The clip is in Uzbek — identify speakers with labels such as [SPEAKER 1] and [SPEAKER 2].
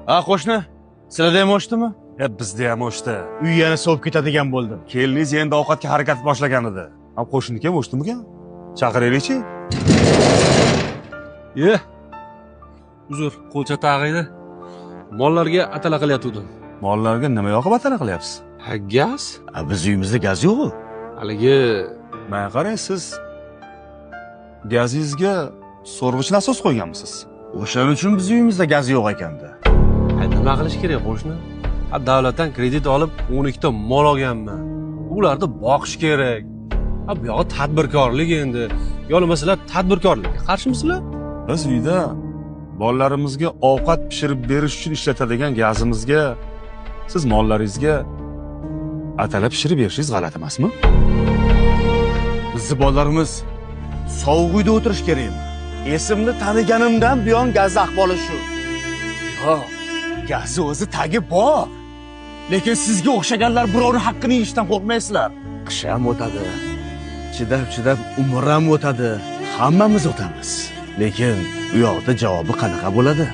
[SPEAKER 1] Ha, qo'shni. Sizlarda ham o'shdimi?
[SPEAKER 2] Bizda ham o'shdi.
[SPEAKER 1] Uy yana sovib ketadigan bo'ldi.
[SPEAKER 2] Keliningiz endi ovqatga harakat boshlagan edi. Ham qo'shniki ham o'shdimikan? Chaqiraylikchi.
[SPEAKER 3] Uzr, qo'lcha tag'iydi. Mollarga atala qilyotgandim.
[SPEAKER 2] Mollarga nima yoqib atala qilyapsiz?
[SPEAKER 3] Ha, gaz?
[SPEAKER 1] Biz uyimizda gaz yo'q-ku.
[SPEAKER 3] Haligi
[SPEAKER 2] Mana qarang, siz gazingizga so'rg'ich nasos qo'yganmisiz?
[SPEAKER 1] O'shaning uchun biz uyimizda gaz yo'q ekanda.
[SPEAKER 3] nima qilish kerak qo'shni? Ha, davlatdan kredit olib 12 ta mol olganman. Ularni boqish kerak. Ha, bu yog'i tadbirkorlik endi. Yo'lmasalar tadbirkorlikka qarshimisizlar?
[SPEAKER 2] Biz uyda bolalarimizga ovqat pishirib berish uchun ishlatadigan gazimizga siz mollaringizga atala pishirib berishingiz g'alati emasmi?
[SPEAKER 1] Bizni bolalarimiz sovuq uyda o'tirish kerakmi? Esimni taniganimdan buyon gaz ahvoli shu. Yo'q, gazni o'zi tagi bor. Lekin sizga o'xshaganlar birovning haqqini yeyishdan qo'rqmaysizlar. Qish ham o'tadi. Chidab umr ham o'tadi. Hammamiz o'tamiz. Lekin u yoqda javobi qanaqa bo'ladi?